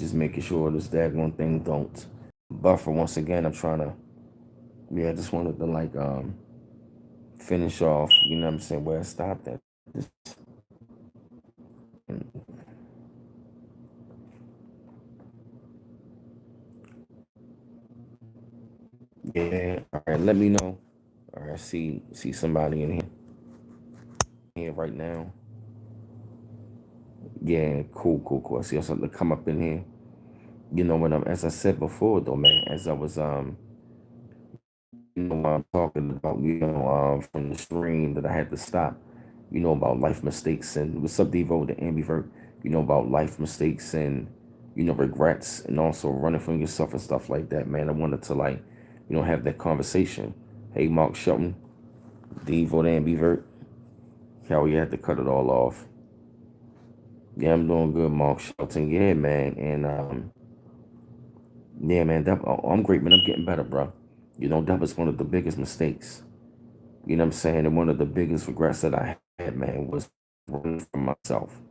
just making sure this daggone thing don't buffer once again. I'm trying to, yeah, I just wanted to like finish off, you know what I'm saying, where I stopped at. This, yeah, all right, let me know. All right, see somebody in here right now. Yeah, cool. I see something to come up in here. You know what I'm, as I said before though, man, as I was you know, I'm talking about, you know, from the stream that I had to stop, you know, about life mistakes and what's up, Devo, the ambivert, you know, about life mistakes and, you know, regrets and also running from yourself and stuff like that, man. I wanted to like, you know, have that conversation. Hey, Mark Shelton, Devo, the ambivert, how you had to cut it all off. Yeah, I'm doing good, Mark Shelton. Yeah, man. And, yeah, man, I'm great, man. I'm getting better, bro. You know, that was one of the biggest mistakes. You know what I'm saying? And one of the biggest regrets that I had, man, was running from myself.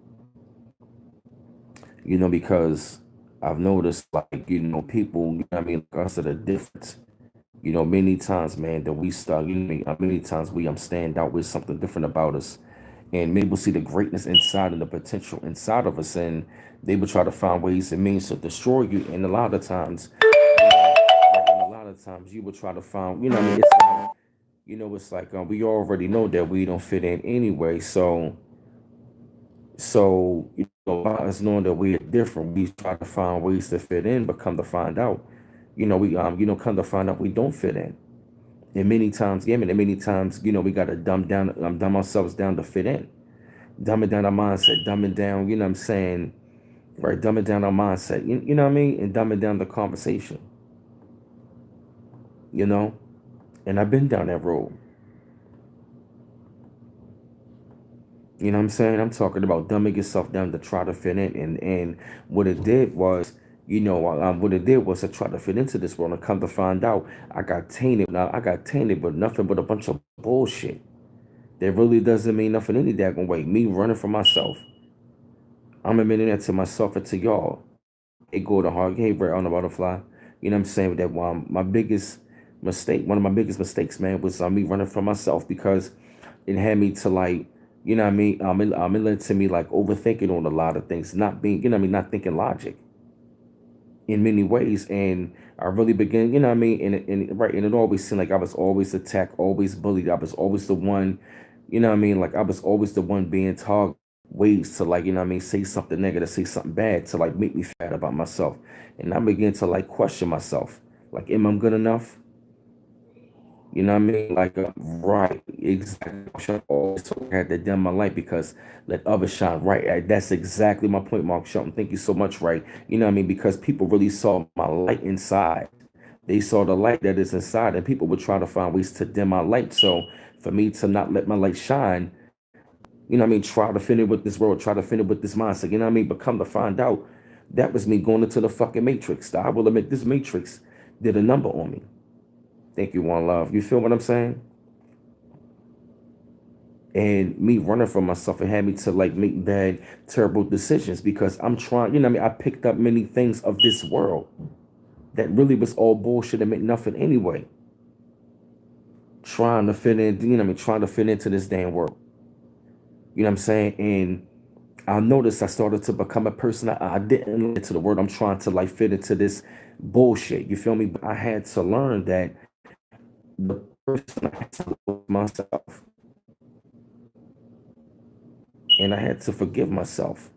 You know, because I've noticed, like, you know, people, you know what I mean, like us that are different. You know, many times, man, that we start, you know, many times we stand out with something different about us. And many will see the greatness inside and the potential inside of us. And they will try to find ways and means to destroy you. And a lot of times, and a lot of times you will try to find, you know, what I mean, it's like, you know, it's like we already know that we don't fit in anyway. So you know, by us knowing that we're different, we try to find ways to fit in, but come to find out, you know, you know, come to find out we don't fit in. And many times, yeah, man, and many times, you know, we gotta dumb ourselves down to fit in, dumbing down our mindset, dumbing down, you know what I'm saying, right, dumbing down our mindset, you know what I mean, and dumbing down the conversation, you know. And I've been down that road. You know what I'm saying? I'm talking about dumbing yourself down to try to fit in. And what it did was, you know, what it did was to try to fit into this world and come to find out I got tainted. Now, I got tainted with nothing but a bunch of bullshit that really doesn't mean nothing any daggone way. Me running from myself. I'm admitting that to myself and to y'all. It go to hard. Hey, Red on the butterfly. You know what I'm saying? That my biggest mistake, one of my biggest mistakes, man, was me running from myself because it had me to like, you know what I mean? It led to me like overthinking on a lot of things, not being, you know what I mean, not thinking logic in many ways. And I really began, you know what I mean? And right, and it always seemed like I was always attacked, always bullied. I was always the one, you know what I mean? Like I was always the one being targeted ways to like, you know what I mean, say something negative, say something bad to like make me feel bad about myself. And I began to like question myself. Like, am I good enough? You know what I mean? Like, right, exactly. I should always had to dim my light because let others shine. Right, that's exactly my point, Mark Shelton. Thank you so much. Right, you know what I mean? Because people really saw my light inside. They saw the light that is inside, and people would try to find ways to dim my light. So, for me to not let my light shine, you know what I mean? Try to fit in with this world, try to fit in with this mindset. You know what I mean? But come to find out, that was me going into the fucking matrix. I will admit, this matrix did a number on me. Thank you, One Love. You feel what I'm saying? And me running from myself, it had me to like make bad, terrible decisions because I'm trying, you know what I mean? I picked up many things of this world that really was all bullshit and meant nothing anyway. Trying to fit in, you know what I mean? Trying to fit into this damn world. You know what I'm saying? And I noticed I started to become a person I didn't into the word. I'm trying to like fit into this bullshit. You feel me? But I had to learn that the person I had to love myself and I had to forgive myself.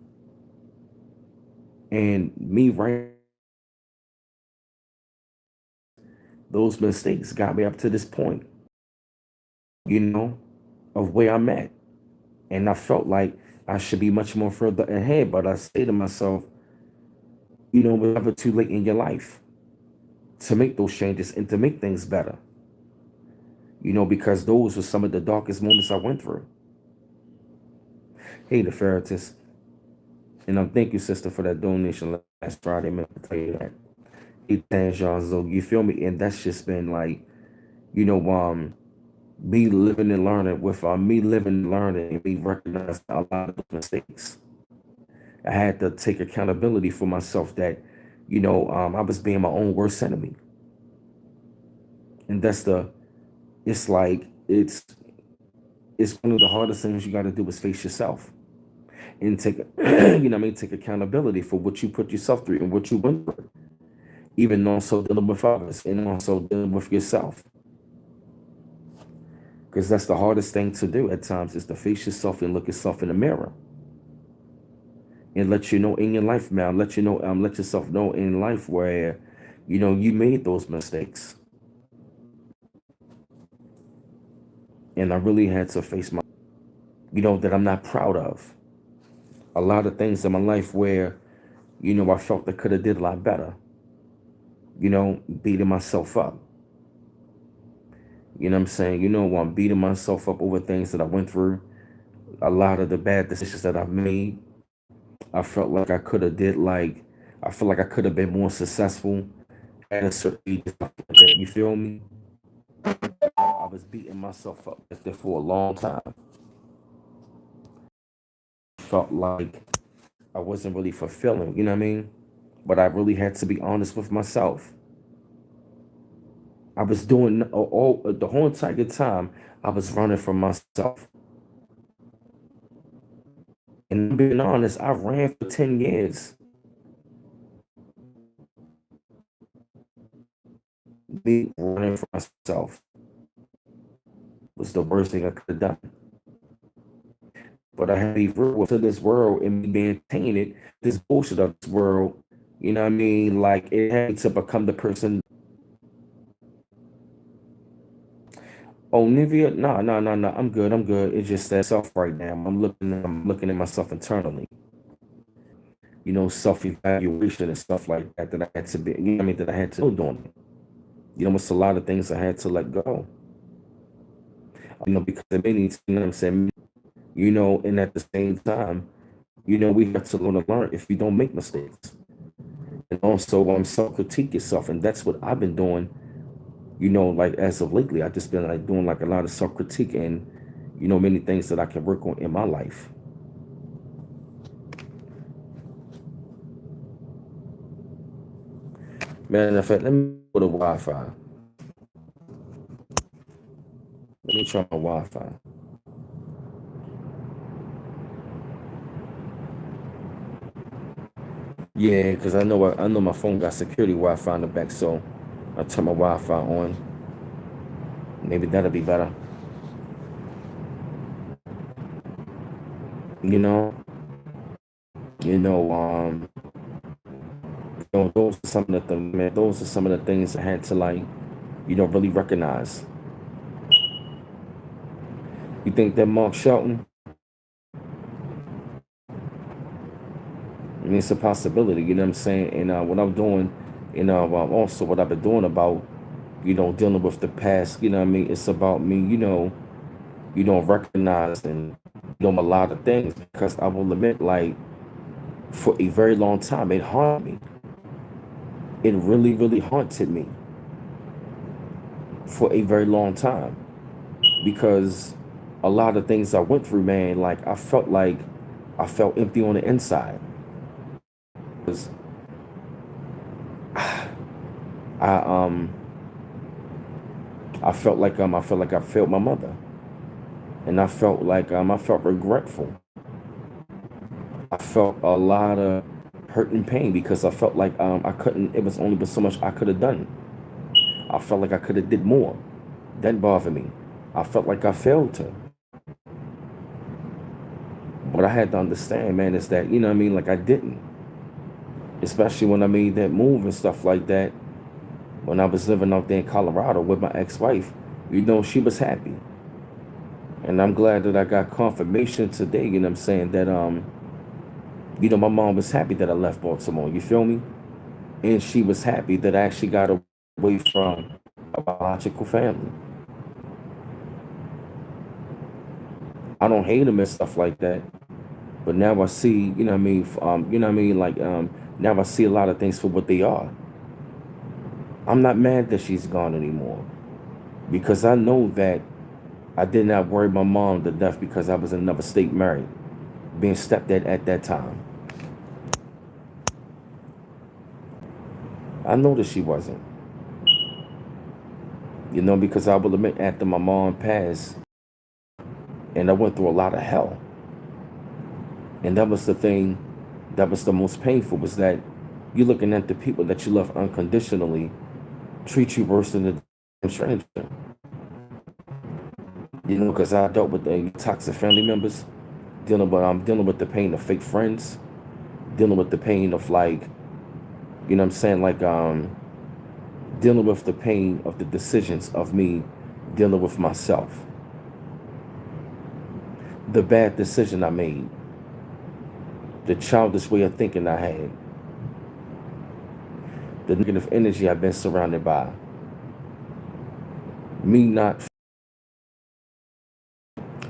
And me right, those mistakes got me up to this point, you know, of where I'm at. And I felt like I should be much more further ahead, but I say to myself, you know, it's never too late in your life to make those changes and to make things better, you know, because those were some of the darkest moments I went through. Hey, the Ferretist. And thank you, sister, for that donation last Friday. I meant to tell you that. Hey, Tanjan, you feel me? And that's just been like, you know, me living and learning with me living and learning and me recognizing a lot of the mistakes. I had to take accountability for myself that I was being my own worst enemy. And it's like, it's one of the hardest things you got to do is face yourself and take, take accountability for what you put yourself through and what you went through, even also dealing with others and also dealing with yourself. Because that's the hardest thing to do at times is to face yourself and look yourself in the mirror and let you know in your life, man. Let yourself know in life where, you made those mistakes. And I really had to face that I'm not proud of. A lot of things in my life where, I felt I could have did a lot better. Beating myself up. You know what I'm saying? I'm beating myself up over things that I went through. A lot of the bad decisions that I've made. I felt like I feel like I could have been more successful at a certain age. You feel me? I was beating myself up there for a long time. Felt like I wasn't really fulfilling, you know what I mean? But I really had to be honest with myself. I was doing all the whole entire time I was running from myself. And being honest, I ran for 10 years. Me running for myself was the worst thing I could have done. But I had to be real to this world and me being tainted, this bullshit of this world. You know what I mean? Like it had to become the person. Oh, Nivea, no, no, no, no. I'm good. I'm good. It's just that self right now. I'm looking at myself internally. Self evaluation and stuff like that that I had to be. You know what I mean? That I had to do on it. It's a lot of things I had to let go. Because of many, you know what I'm saying? And at the same time, we have to learn if we don't make mistakes. And also self-critique yourself. And that's what I've been doing, like as of lately. I've just been like doing like a lot of self-critique and, many things that I can work on in my life. Man, in fact, let me go to Wi-Fi. Let me try my Wi-Fi. Yeah, because I know my phone got security Wi-Fi in the back, so I turn my Wi-Fi on. Maybe that'll be better. You know, you know, those are some of the things, man. Those are some of the things I had to like, really recognize. You think that Mark Shelton? I mean, it's a possibility. You know what I'm saying? And what I'm doing, also what I've been doing about, dealing with the past. You know what I mean? It's about me. Recognizing, a lot of things because I will admit, like, for a very long time, it haunted me. It really, really haunted me for a very long time because a lot of things I went through, man, like I felt empty on the inside. 'Cause I I felt like I failed my mother, and I felt regretful. I felt a lot of hurt and pain because I felt like I couldn't. It was only but so much I could have done. I felt like I could have did more. That bothered me. I felt like I failed her. What I had to understand, man, is that, what I mean, like I didn't. Especially when I made that move and stuff like that. When I was living out there in Colorado with my ex-wife, she was happy. And I'm glad that I got confirmation today, you know what I'm saying, that my mom was happy that I left Baltimore, you feel me? And she was happy that I actually got away from a biological family. I don't hate them and stuff like that. But now I see, like now I see a lot of things for what they are. I'm not mad that she's gone anymore because I know that I did not worry my mom to death because I was in another state married, being stepped at that time. I know that she wasn't. Because I will admit, after my mom passed, and I went through a lot of hell. And that was the thing that was the most painful, was that you're looking at the people that you love unconditionally treat you worse than a stranger. Because I dealt with the toxic family members, dealing with the pain of fake friends, dealing with the pain of, like, what I'm saying, like, dealing with the pain of the decisions of me dealing with myself, the bad decision I made, the childish way of thinking I had, the negative energy I've been surrounded by, me not,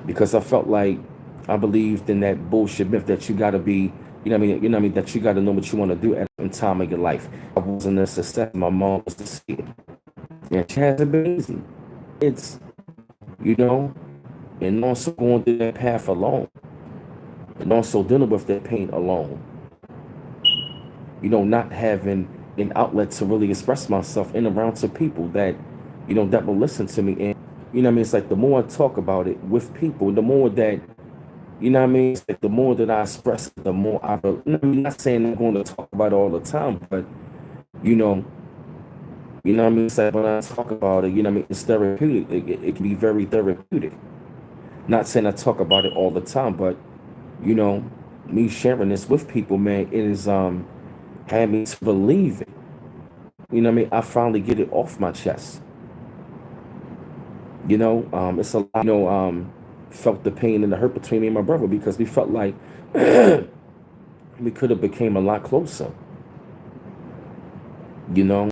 because I felt like I believed in that bullshit myth that you gotta be, that you gotta know what you want to do at a time of your life. I wasn't a success. My mom was to see it. And she hasn't been easy. It's, you know, and also going through that path alone, and also dealing with that pain alone. Not having an outlet to really express myself in around to people that, that will listen to me. And, it's like the more I talk about it with people, the more that, it's like the more that I express it, the more I'm not saying I'm going to talk about it all the time, but, you know, it's like when I talk about it, it's therapeutic. It can be very therapeutic. Not saying I talk about it all the time, but, you know, me sharing this with people, man, it is, had me to believe it. I finally get it off my chest. It's a lot, felt the pain and the hurt between me and my brother, because we felt like we could have became a lot closer. You know,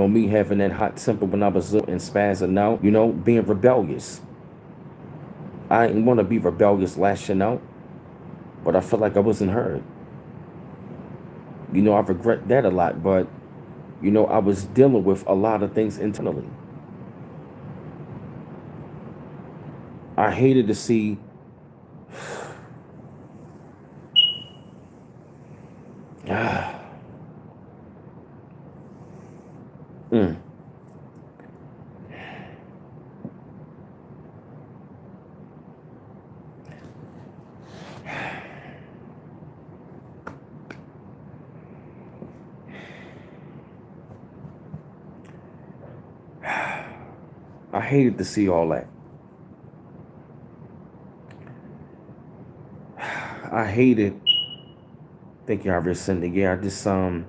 me having that hot temper when I was little and spazzing out, being rebellious. I didn't want to be rebellious, lashing out, but I felt like I wasn't heard. I regret that a lot, but, I was dealing with a lot of things internally. I hated to see, mm, I hated to see all that. I hated, thank you, I rescinded. Yeah, I just, I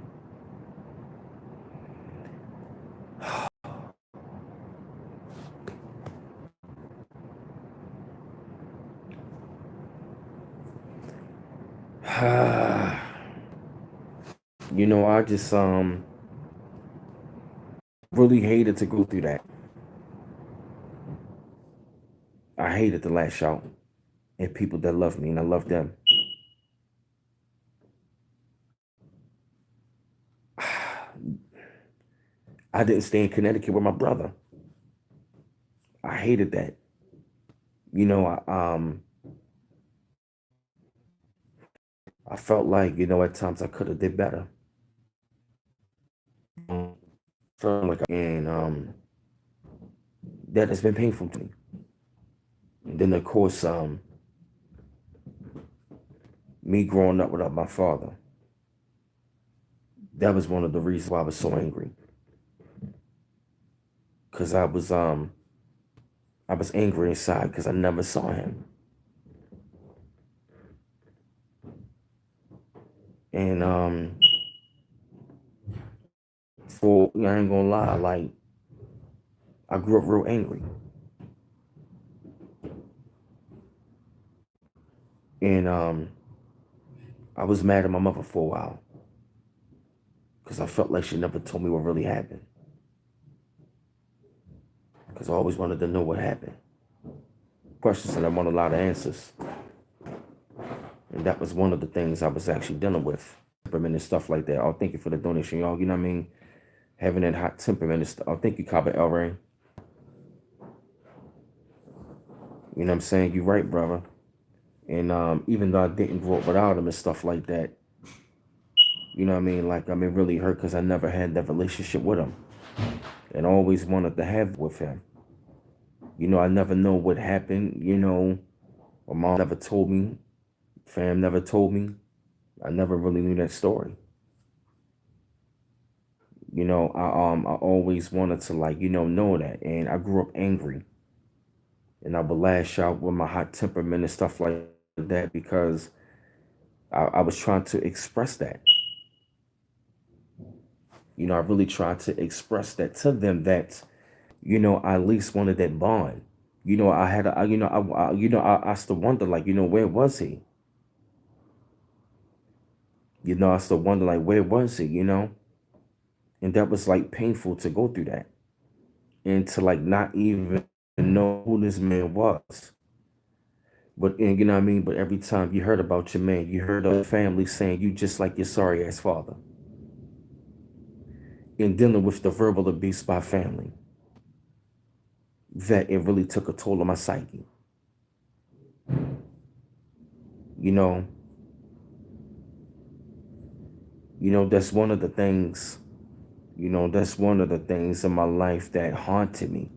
just, really hated to go through that. I hated to lash out at people that love me and I love them. I didn't stay in Connecticut with my brother. I hated that. I felt like, at times I could have did better. Felt like, and that has been painful to me. And then of course, me growing up without my father, that was one of the reasons why I was so angry. Cause I was angry inside because I never saw him. And for I ain't gonna lie, like I grew up real angry. And I was mad at my mother for a while because I felt like she never told me what really happened. Because I always wanted to know what happened. Questions that I want a lot of answers. And that was one of the things I was actually dealing with. Temperament and stuff like that. Oh, thank you for the donation, y'all. You know what I mean? Having that hot temperament and stuff. Oh, thank you, Kaba El Ray. You know what I'm saying? You're right, brother. And even though I didn't grow up without him and stuff like that, You know what I mean? Like, I mean, really hurt because I never had that relationship with him and always wanted to have with him. You know, I never know what happened. You know, my mom never told me, fam never told me. I never really knew that story. You know, I always wanted to like, know that. And I grew up angry and I would lash out with my hot temperament and stuff like that because I was trying to express that. You know, I really tried to express that to them that, I at least wanted that bond. You know, I had, a, I, I still wonder, like, where was he? You know, I still wonder, like, where was he? And that was like painful to go through that and to like not even know who this man was. But and you know what I mean. But every time you heard about your man, you heard of the family saying you just like your sorry ass father, and dealing with the verbal abuse by family, that it really took a toll on my psyche. You know, that's one of the things. That's one of the things in my life that haunted me.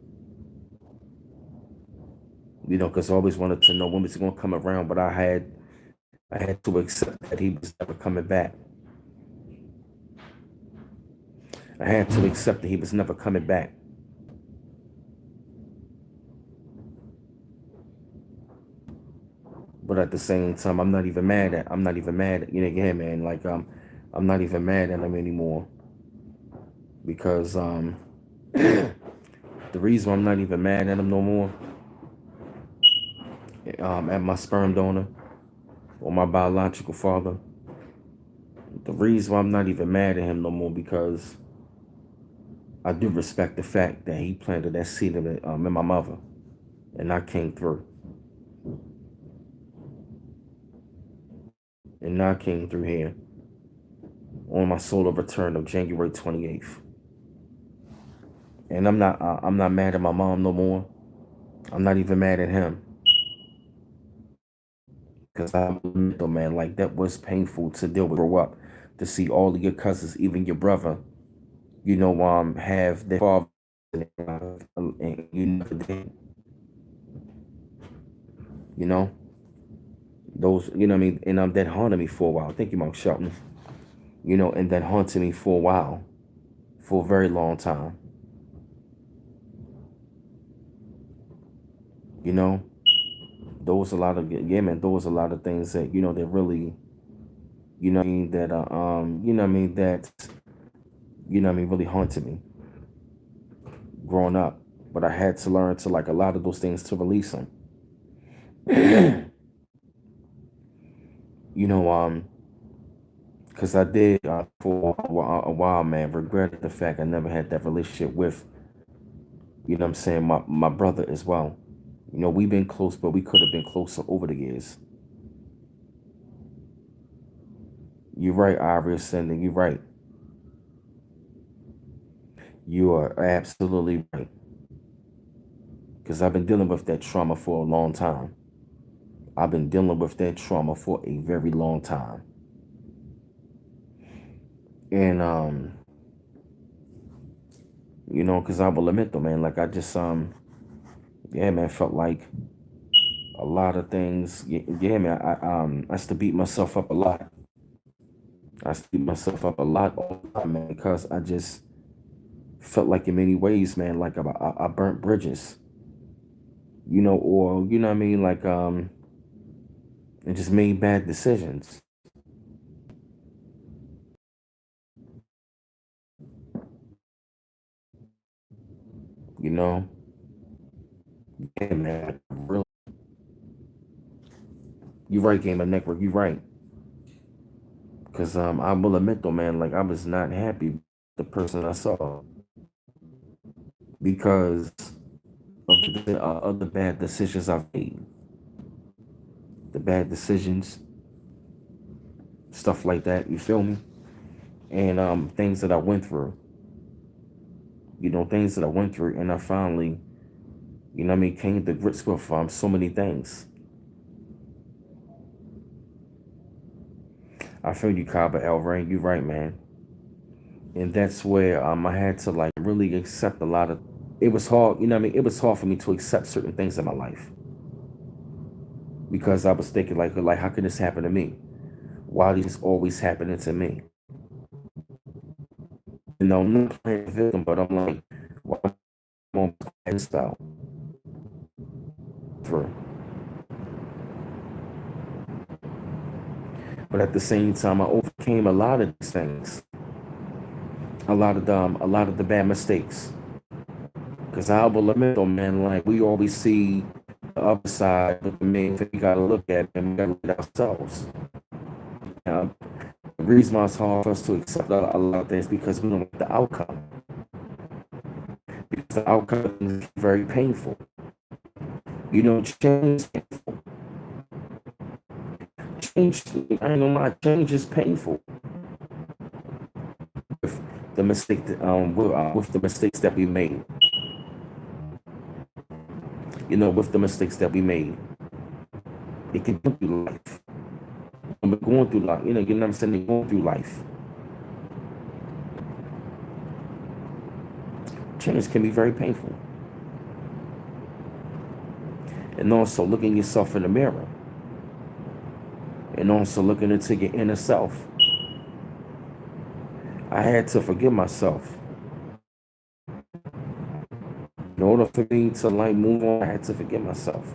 Because I always wanted to know when was he gonna come around, but I had to accept that he was never coming back. I had to accept that he was never coming back. But at the same time, I'm not even mad at, yeah, man, like, I'm not even mad at him anymore because, the reason I'm not even mad at him no more, at my sperm donor or my biological father, the reason why I'm not even mad at him no more because I do respect the fact that he planted that seed in my mother and I came through. And I came through here on my solar return of January 28th. And I'm not mad at my mom no more. I'm not even mad at him because I'm a man. Like that was painful to deal with. Grow up to see all of your cousins, even your brother, have their father, and you never did. You know those. What I mean, and that haunted me for a while. Thank you, Mark Shelton. And that haunted me for a while, for a very long time. You know, those a lot of yeah, man. Those a lot of things that that really, what I mean, that what I mean, that what I mean, really haunted me growing up. But I had to learn to like a lot of those things to release them. you know, because I did for a while, man, regretted the fact I never had that relationship with, what I'm saying, my brother as well. We've been close, but we could have been closer over the years. You're right, Iris, and you're right. You are absolutely right. Because I've been dealing with that trauma for a long time. I've been dealing with that trauma for a very long time. And because I will admit though, man, like I just yeah, man, felt like a lot of things. Yeah, man, I used to beat myself up a lot. I used to beat myself up a lot all the time, man, because I just felt like in many ways, man, like I burnt bridges, or what I mean, like and just made bad decisions, you know. Yeah, man, really, you right, Game of Network, you right. Because I will admit though, man, like I was not happy with the person I saw because of the other bad decisions I've made, the bad decisions, stuff like that. You feel me? And things that I went through, things that I went through, and I finally, what I mean, came to grips with so many things. I feel you, Kaba El Rain. You right, man. And that's where I had to like really accept a lot of. It was hard, you know what I mean? It was hard for me to accept certain things in my life because I was thinking like how can this happen to me? Why is this always happening to me? You know, I'm not playing victim, but I'm like, why won't I style for? But at the same time, I overcame a lot of these things, a lot of the bad mistakes. Because I will admit, though, man, like we always see the other side, but the main thing we gotta look at and we gotta look at ourselves. Now, the reason why it's hard for us to accept a lot of things because we don't like the outcome. Because the outcome is very painful. You know, change. I ain't gonna lie, change is painful. With the with the mistakes that we made. You know, with the mistakes that we made, it can go through life. When we're going through life, you know what I'm saying? Going through life, change can be very painful. And also looking yourself in the mirror, and also looking into your inner self. I had to forgive myself. In order for me to like move on, I had to forgive myself.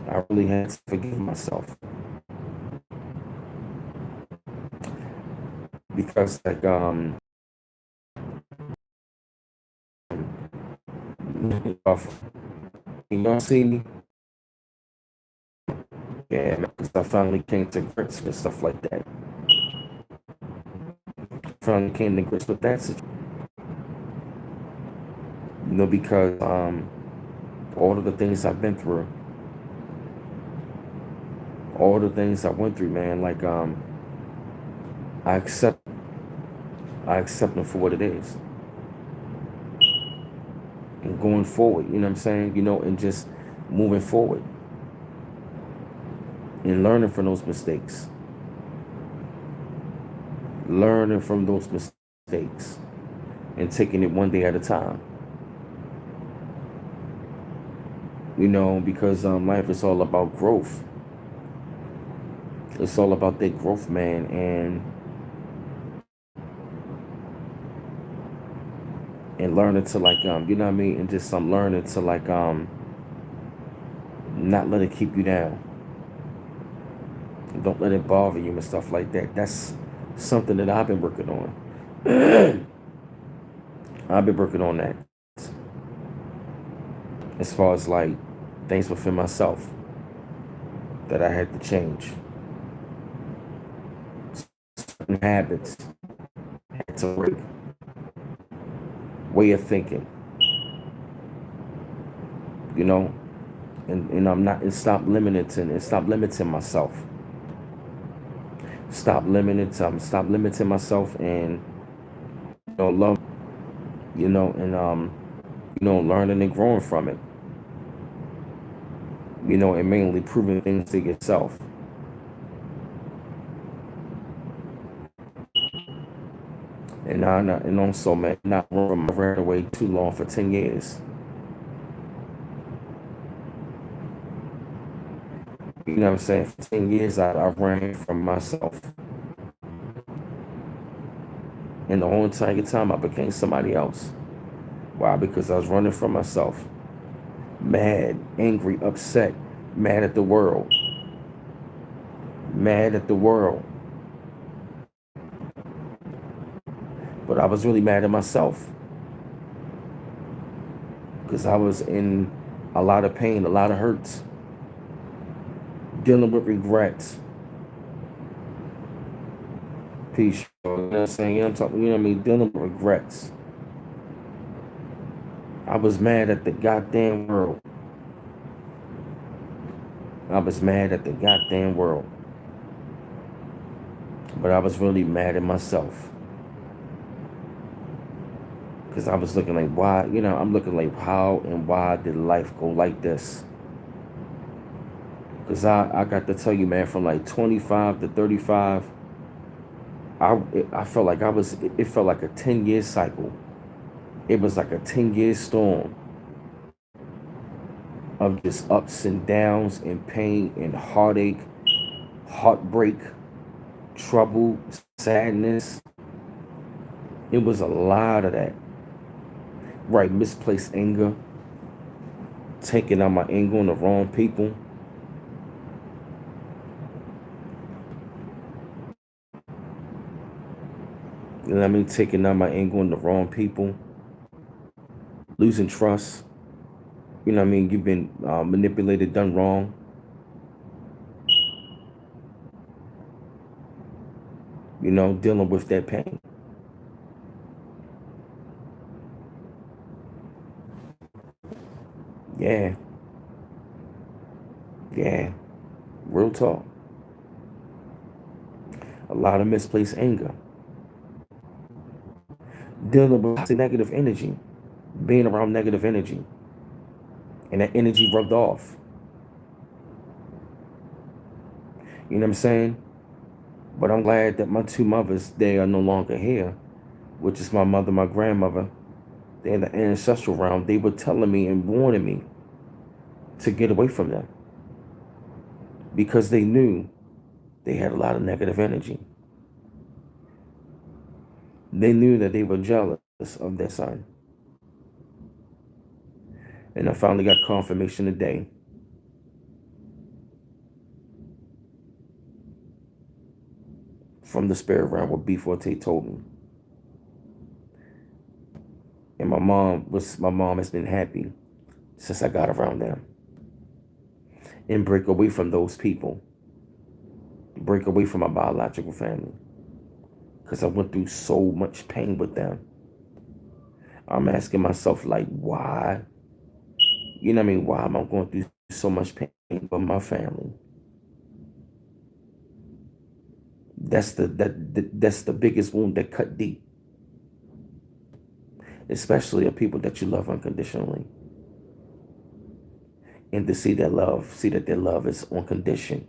I really had to forgive myself because like you don't see me, yeah, because I finally came to grips with stuff like that. Finally came to grips with that situation. You know, because all of the things I've been through, all the things I went through, man, like I accept I accept them for what it is. And going forward, you know what I'm saying? You know, and just moving forward and learning from those mistakes. Learning from those mistakes and taking it one day at a time. You know, because life is all about growth. It's all about that growth, man, and learning to like you know what I mean, and just some learning to like not let it keep you down. Don't let it bother you and stuff like that. That's something that I've been working on. I've been working on that as far as like things within myself that I had to change. Certain habits had to break. Way of thinking, you know, and I'm not and stop limiting myself. Stop limiting myself and love, and learning and growing from it. You know, and mainly proving things to yourself. And also, man, not ran away too long for 10 years. You know what I'm saying? For 10 years, I ran from myself, and the whole entire time I became somebody else. Why? Because I was running from myself, mad, angry, upset, mad at the world, mad at the world. But I was really mad at myself because I was in a lot of pain, a lot of hurts, dealing with regrets. Peace. You know what I'm saying? You know what I'm talking, you know what I mean? Dealing with regrets. I was mad at the goddamn world. I was mad at the goddamn world. But I was really mad at myself. Because I was looking like, why, I'm looking like, how and why did life go like this? Cause I got to tell you, man, from like 25 to 35, I felt like it felt like a 10-year cycle. It was like a 10-year storm of just ups and downs and pain and heartache, heartbreak, trouble, sadness. It was a lot of that. Right, misplaced anger, taking out my anger on the wrong people. You know what I mean? Taking out my anger on the wrong people, losing trust. You know what I mean? You've been manipulated, done wrong. You know, dealing with that pain. Yeah, yeah. Real talk. A lot of misplaced anger. Dealing with negative energy. Being around negative energy. And that energy rubbed off. You know what I'm saying? But I'm glad that my two mothers, they are no longer here, which is my mother, my grandmother. They're in the ancestral realm. They were telling me and warning me to get away from them because they knew they had a lot of negative energy. They knew that they were jealous of their son. And I finally got confirmation today from the spirit realm what B Forte told me. And my mom has been happy since I got around them. And break away from those people. Break away from my biological family. Because I went through so much pain with them. I'm asking myself, like, why? You know what I mean? Why am I going through so much pain with my family? That's the biggest wound that cut deep, especially of people that you love unconditionally. And to see that their love is on condition.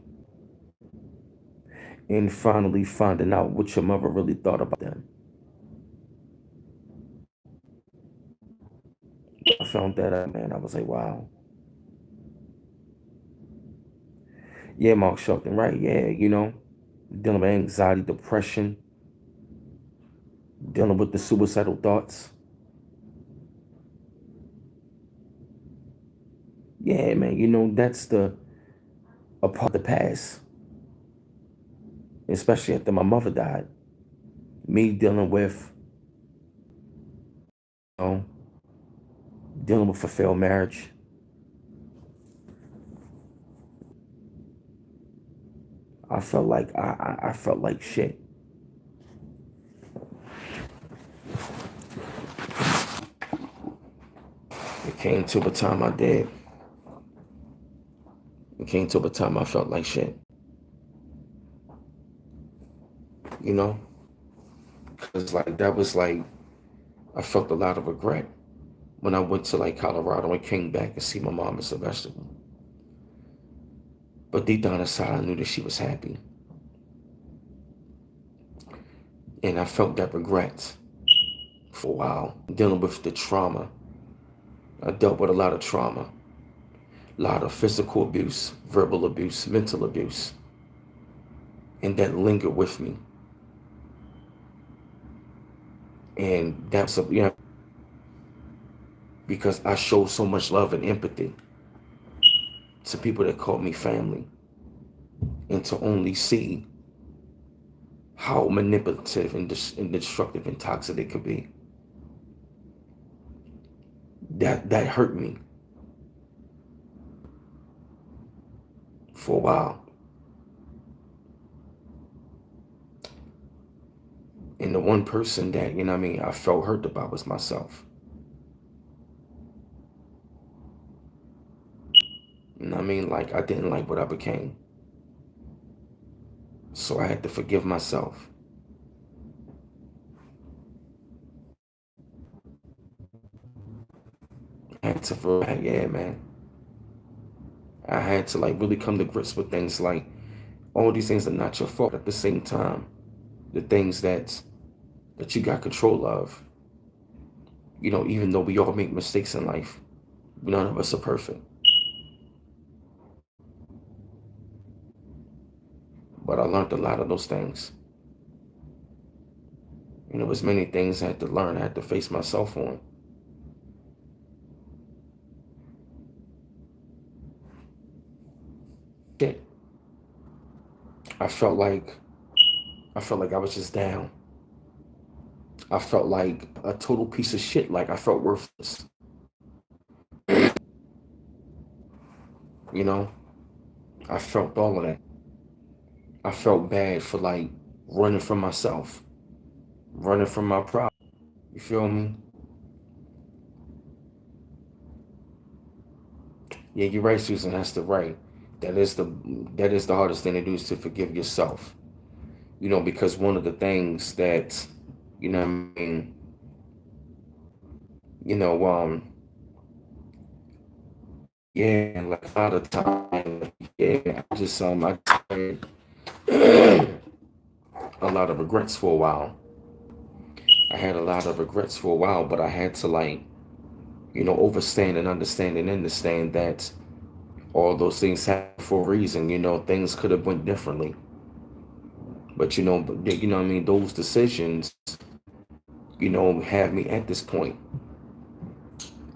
And finally finding out what your mother really thought about them. I found that out, man. I was like, wow. Yeah, Mark Shelton, right? Yeah, you know, dealing with anxiety, depression, dealing with the suicidal thoughts. Yeah, man, you know, that's a part of the past, especially after my mother died. Me dealing with, you know, dealing with a failed marriage. I felt like shit. It came to a time I did. It came to a time I felt like shit. You know, cause like that was like I felt a lot of regret when I went to like Colorado and came back and see my mom as a vegetable. But deep down inside, I knew that she was happy, and I felt that regret for a while, dealing with the trauma. I dealt with a lot of trauma, a lot of physical abuse, verbal abuse, mental abuse, and that lingered with me. And that's a, you know, because I showed so much love and empathy to people that called me family, and to only see how manipulative and destructive and toxic it could be. That hurt me for a while. And the one person that, you know what I mean, I felt hurt about was myself. You know what I mean? Like I didn't like what I became. So I had to forgive myself. I had to yeah, man. I had to like really come to grips with things like all these things are not your fault at the same time. The things that you got control of. Even though we all make mistakes in life, none of us are perfect. But I learned a lot of those things. There was many things I had to learn. I had to face myself on. Shit. I felt like I was just down. I felt like a total piece of shit. Like I felt worthless. You know, I felt all of that. I felt bad for like running from myself, running from my pride. You feel me? Yeah, you're right, Susan. That's the right. That is the that is the hardest thing to do is to forgive yourself. Because one of the things that, I mean, you know, yeah, like a lot of time, yeah, I just I had a lot of regrets for a while. I had a lot of regrets for a while, but I had to like, overstand and understand that all those things happen for a reason. Things could have went differently, but what I mean, those decisions, have me at this point,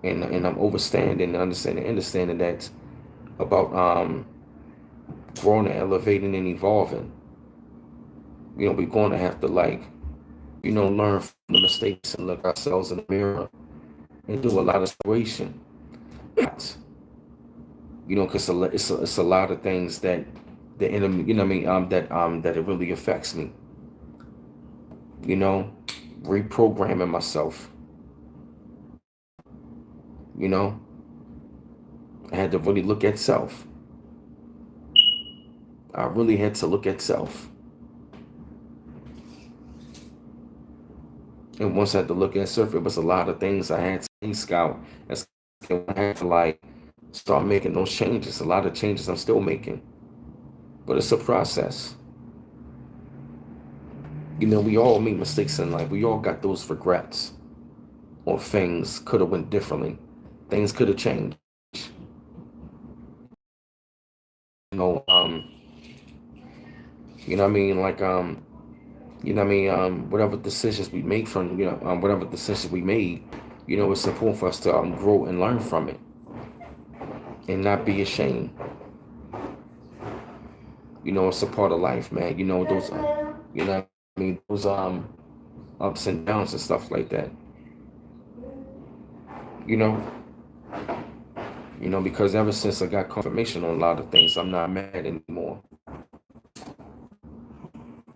and I'm overstanding and understanding that about growing and elevating and evolving. We're going to have to like, learn from the mistakes and look ourselves in the mirror and do a lot of separation. Because it's a lot of things that the enemy, what I mean, that it really affects me. You know, reprogramming myself. You know, I had to really look at self. I really had to look at self. And once I had to look at self, it was a lot of things I had to scout. I had to like start making those changes. A lot of changes I'm still making, but it's a process. We all make mistakes in life. We all got those regrets, or things could have went differently. Things could have changed. You know, um, you know what I mean? Like, whatever decisions we make from, whatever decisions we made, it's important for us to grow and learn from it and not be ashamed. It's a part of life, man. Those, those ups and downs and stuff like that. You know, because ever since I got confirmation on a lot of things, I'm not mad anymore.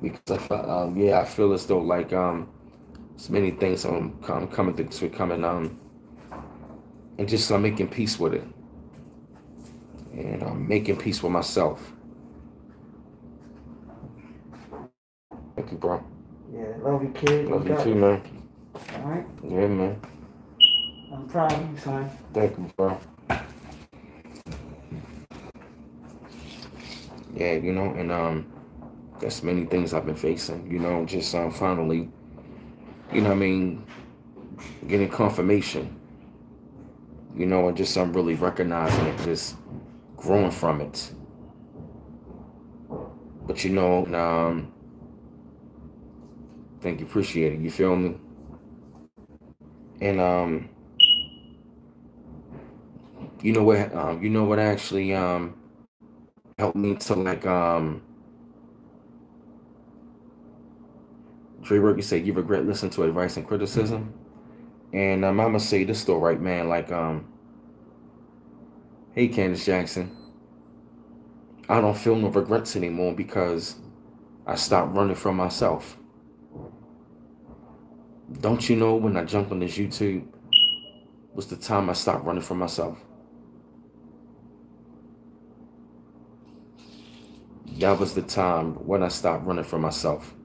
Because I feel as though like so many things I'm coming to coming and just making peace with it, and I'm making peace with myself. Thank you, bro. Yeah, love you, kid. Love You you got too, it. man. All right. Yeah, man. I'm proud of you, son. Thank you, bro. Yeah, and that's many things I've been facing. Just finally, what I mean, getting confirmation. And just really recognizing it, just growing from it. But thank you, appreciate it. You feel me? And you know what actually helped me to like Dre Work, you say you regret listening to advice and criticism. And I'm gonna say this though, right, man? Like hey, Candace Jackson, I don't feel no regrets anymore because I stopped running from myself. Don't you know when I jumped on this YouTube was the time I stopped running from myself? That was the time when I stopped running from myself.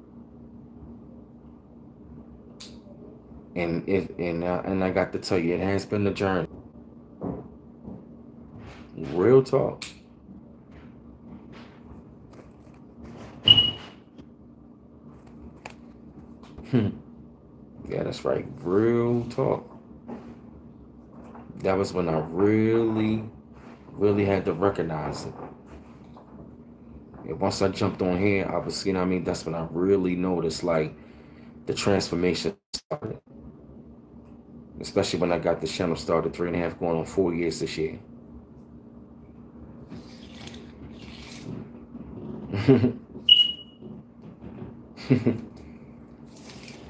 And I got to tell you, it has been a journey. Real talk. Yeah, that's right. Real talk. That was when I really had to recognize it. And once I jumped on here, I was, that's when I really noticed like the transformation started. Especially when I got the channel started 3.5 going on 4 years this year.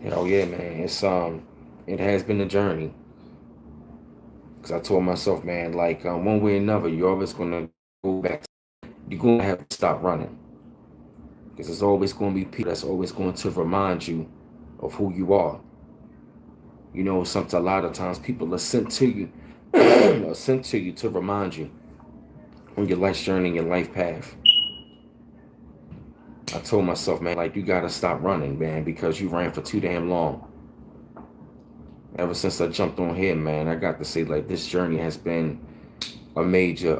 Hell yeah, man. It has been a journey. Cause I told myself, man, like one way or another, you're always gonna go back. You're gonna have to stop running. Because there's always gonna be people that's always going to remind you of who you are. A lot of times people are sent to you, are sent to you to remind you on your life's journey, your life path. I told myself, man, like you gotta stop running, man, because you ran for too damn long. Ever since I jumped on here, man, I got to say, like, this journey has been a major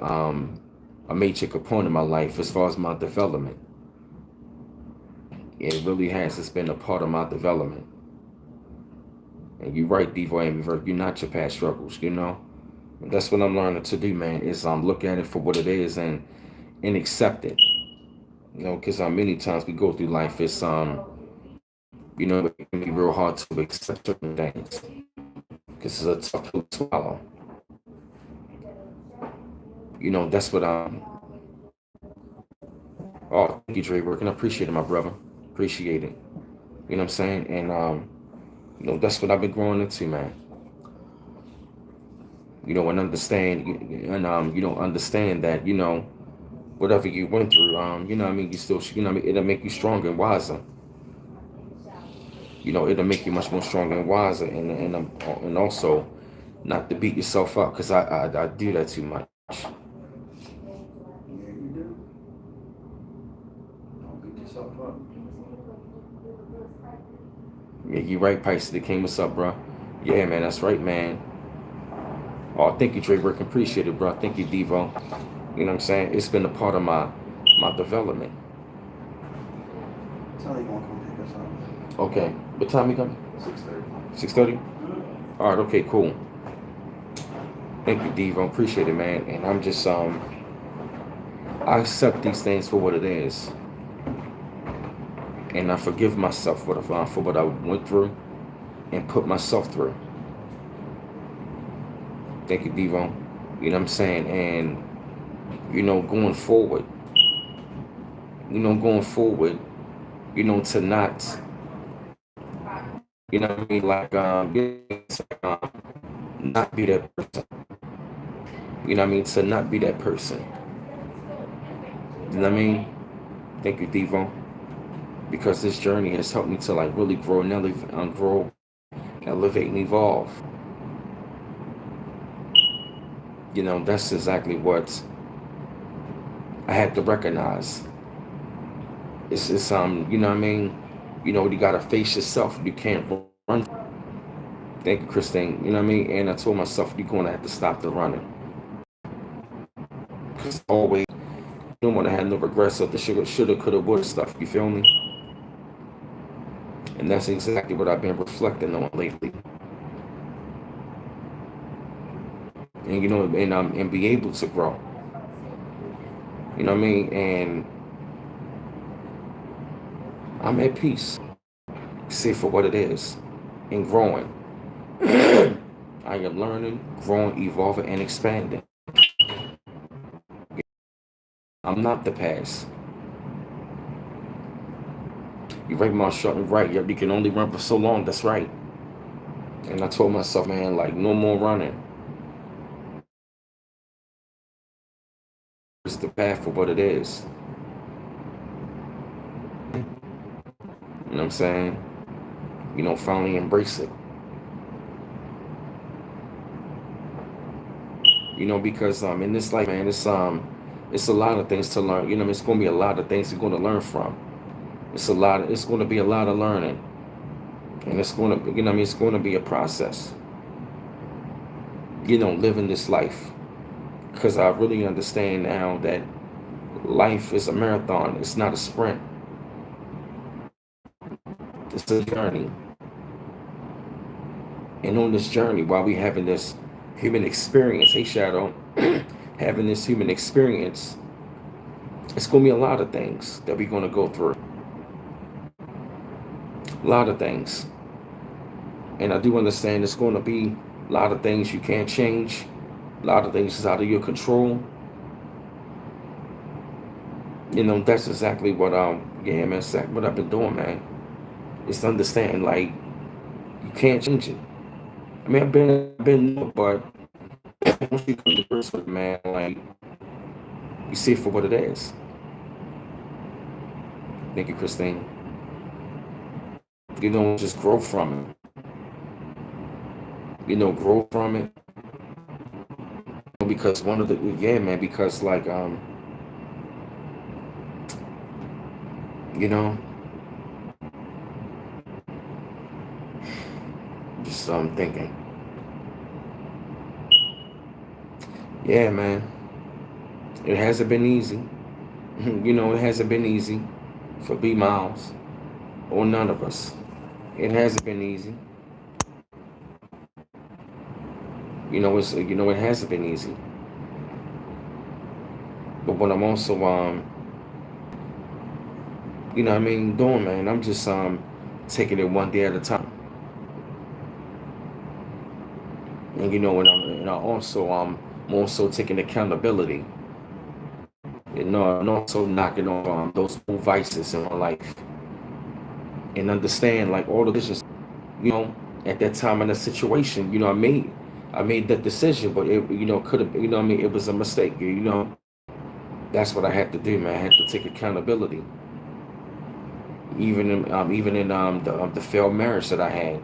component of my life as far as my development. It really has. It's been a part of my development. And you're right, Devo Ambivert, you're not your past struggles, And that's what I'm learning to do, man, is look at it for what it is and accept it. Because many times we go through life, it's it can be real hard to accept certain things. Because it's a tough pill to swallow. That's what oh, thank you, Dre Working. I appreciate it, my brother. Appreciate it. You know what I'm saying? And that's what I've been growing into, man. And understand understand that, whatever you went through, you still it'll make you stronger and wiser. It'll make you much more stronger and wiser, and also not to beat yourself up, because I do that too much. Yeah, you do. Don't beat yourself up. Yeah, you right, Pisces. They came, what's up, bro? Yeah, man, that's right, man. Oh, thank you, Dre Work. Appreciate it, bro. Thank you, Devo. You know what I'm saying? It's been a part of my development. Tell you gonna come pick us up. Okay. What time you coming? 6:30. 6:30? All right, okay, cool. Thank you, Devo. Appreciate it, man. And I'm just I accept these things for what it is. And I forgive myself for what I went through and put myself through. Thank you, Devo. You know what I'm saying? And, going forward, to not, what I mean, like, not be that person. To not be that person. You know what I mean? Thank you, Devo. Because this journey has helped me to, like, really grow and elevate, and evolve. That's exactly what I had to recognize. It's you know what I mean? You gotta face yourself. You can't run. Thank you, Christine. You know what I mean? And I told myself, you're gonna have to stop the running. Because always, you don't want to have no regrets of the shoulda, coulda, woulda stuff. You feel me? And that's exactly what I've been reflecting on lately. And and be able to grow. You know what I mean? And I'm at peace. See for what it is. And growing. I am learning, growing, evolving, and expanding. I'm not the past. You right, Marshall, right. Yep, you can only run for so long. That's right. And I told myself, man, like, no more running. It's the path for what it is. You know what I'm saying? Finally embrace it. Because in this life, man, it's a lot of things to learn. It's gonna be a lot of things you're gonna learn from. It's gonna be a lot of learning. And it's gonna it's gonna be a process. Living this life. Because I really understand now that life is a marathon, it's not a sprint. It's a journey. And on this journey, while we having this human experience, hey Shadow, having this human experience, it's gonna be a lot of things that we're gonna go through. A lot of things. And I do understand it's gonna be a lot of things you can't change, a lot of things is out of your control. That's exactly what yeah, man, that's exactly what I've been doing, man. It's understanding like you can't change it. I mean, I've been, but once you come to grips with it, man, like you see it for what it is. Thank you, Christine. Just grow from it. Grow from it. Because one of the yeah, man, because like you know, just thinking, yeah, man, it hasn't been easy. It hasn't been easy for B Miles or none of us. It hasn't been easy. It hasn't been easy. But what I'm also what I mean, doing, man, I'm just taking it one day at a time. And I also I'm also taking accountability. And also knocking off those old vices in my life and understand like all the decisions, you know, at that time in the situation, I made that decision, but it could have it was a mistake. That's what I had to do, man. I had to take accountability, even in the failed marriage that I had.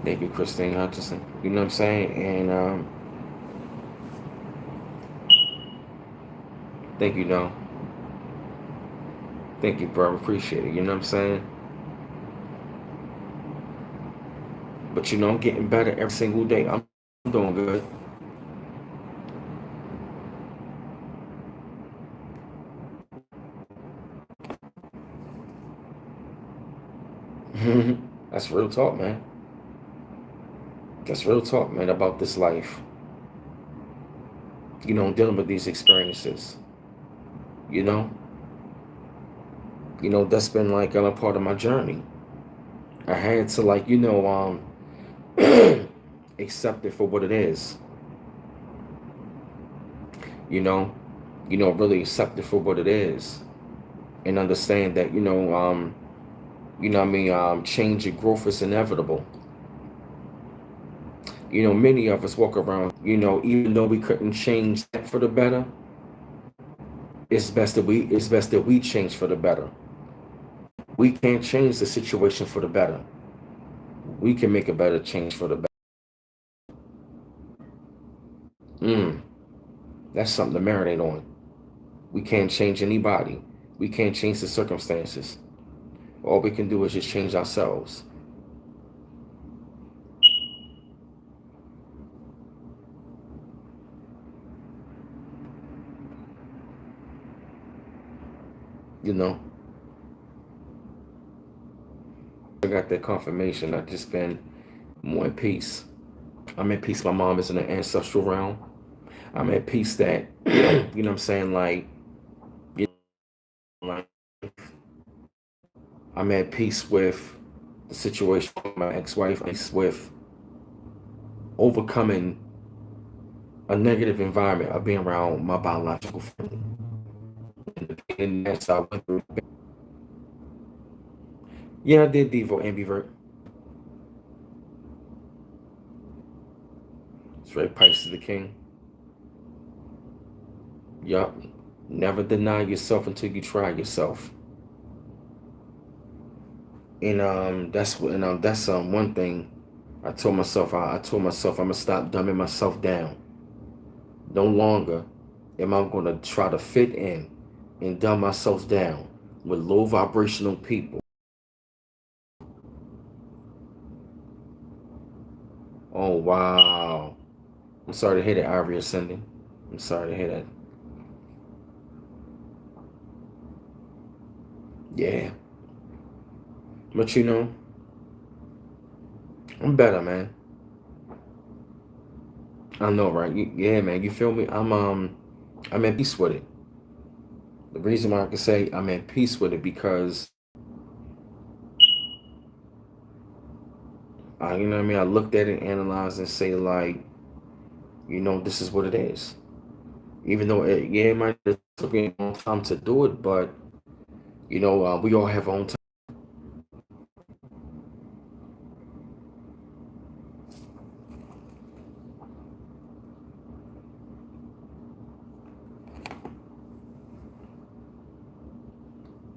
Thank you, Christine Hutchinson. You know what I'm saying? And thank you, no. Thank you, bro. Appreciate it. You know what I'm saying? But I'm getting better every single day. I'm doing good. That's real talk, man. That's real talk, man, about this life. Dealing with these experiences. You know, that's been like a part of my journey. I had to like, accept it for what it is. You know, really accept it for what it is, and understand that change and growth is inevitable. Many of us walk around, even though we couldn't change that for the better, it's best that we change for the better. We can't change the situation for the better. We can make a better change for the better. Mm, that's something to marinate on. We can't change anybody. We can't change the circumstances. All we can do is just change ourselves. You know, I got that confirmation. I just been more at peace. I'm at peace. My mom is in the ancestral realm. I'm at peace that, what I'm saying, you like, I'm at peace with the situation with my ex-wife. Peace with overcoming a negative environment of being around my biological family. And that's how I went through. Yeah, I did Devo ambivert. Straight Pisces the King. Yup. Never deny yourself until you try yourself. And that's one thing I told myself I'm gonna stop dumbing myself down. No longer am I gonna try to fit in and dumb myself down with low vibrational people. Oh wow. I'm sorry to hear that, Ivory Ascending. I'm sorry to hear that. Yeah. But you know, I'm better, man. I know, right? Yeah, man. You feel me? I'm at peace with it. The reason why I can say I'm at peace with it because you know what I mean. I looked at it, analyzed, and say like, this is what it is. Even though it might have took me a long time to do it, but we all have our own time.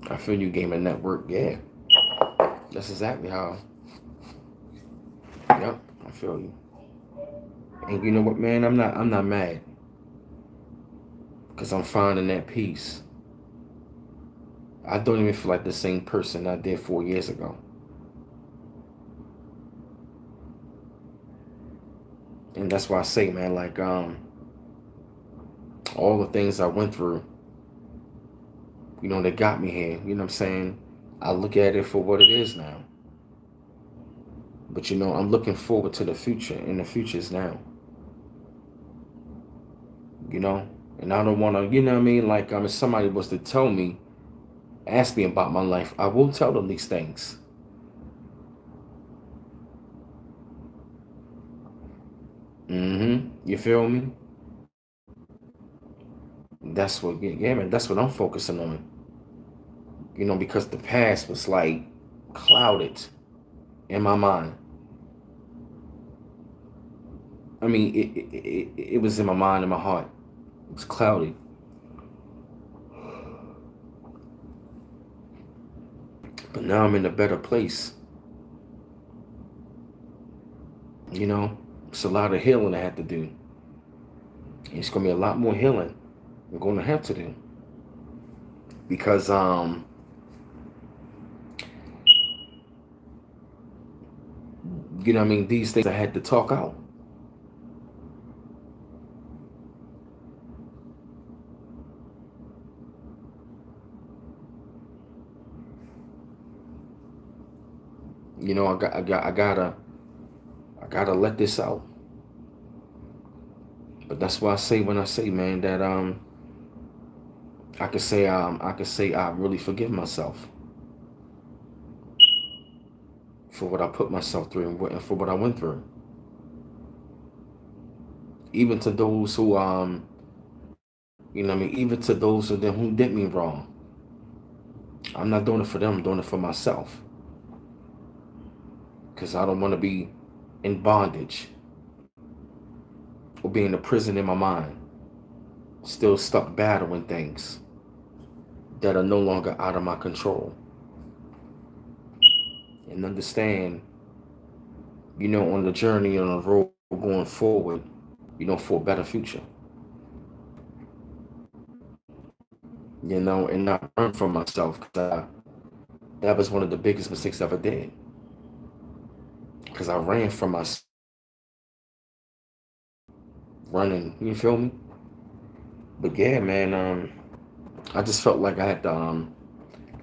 I feel you, gaming network. Yeah, that's exactly how. Yep, I feel you. And you know what, man? I'm not mad because I'm finding that peace. I don't even feel like the same person I did 4 years ago. And that's why I say, man, like all the things I went through, that got me here. You know what I'm saying? I look at it for what it is now. But I'm looking forward to the future, and the future is now. You know, and I don't want to, you know what I mean? Like, if somebody was to tell me, ask me about my life, I will tell them these things. You feel me? That's what, yeah, man. That's what I'm focusing on. Because the past was like clouded in my mind. I mean, it was in my mind and my heart. It was cloudy. But now I'm in a better place. It's a lot of healing I have to do. And it's gonna be a lot more healing I'm gonna have to do. Because these things I had to talk out. I gotta let this out. But that's why I say when I say, man, that I can say I really forgive myself for what I put myself through and for what I went through. Even to those who even to those of them who did me wrong. I'm not doing it for them, I'm doing it for myself. Because I don't want to be in bondage or be in a prison in my mind, still stuck battling things that are no longer out of my control. And understand, on the journey, on the road going forward, for a better future. And not learn from myself. Cause that was one of the biggest mistakes I ever did. Because I ran from myself, running, you feel me? But yeah, man, I just felt like I had to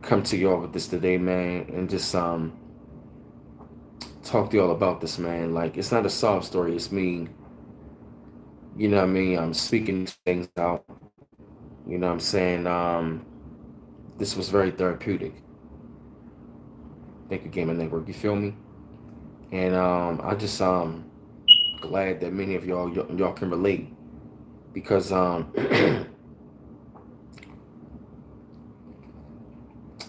come to y'all with this today, man, and just talk to y'all about this, man. Like, it's not a sob story, it's me, what I mean? I'm speaking things out. What I'm saying? This was very therapeutic. Thank you, Gaming Network. You feel me? And I just glad that many of y'all can relate because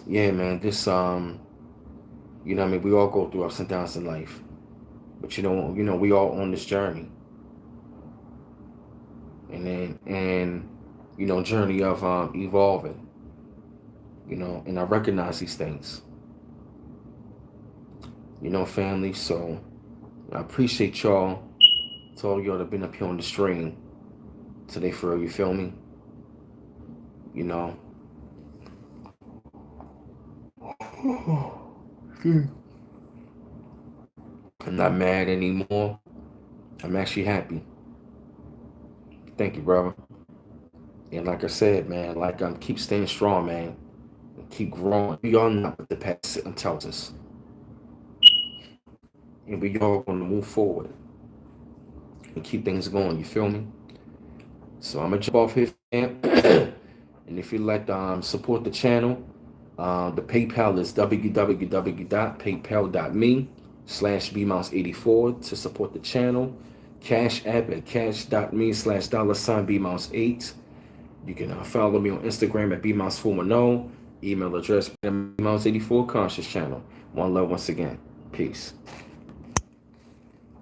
yeah, man, this what I mean, we all go through ups and downs in life, but we all on this journey, and journey of evolving, and I recognize these things, family. So I appreciate y'all. To all y'all that been up here on the stream today, for real, you feel me? You know. I'm not mad anymore. I'm actually happy. Thank you, brother. And like I said, man, like keep staying strong, man. keep growing. We are not what the past tells us. And we all going to move forward and keep things going. You feel me? So I'm gonna jump off here, fam. And if you'd like to support the channel, the PayPal is www.paypal.me/bmouse84 to support the channel. Cash App at cash.me/$bmouse8. You can follow me on Instagram at bmouse410. Email address bmouse84 conscious channel. One love once again. Peace.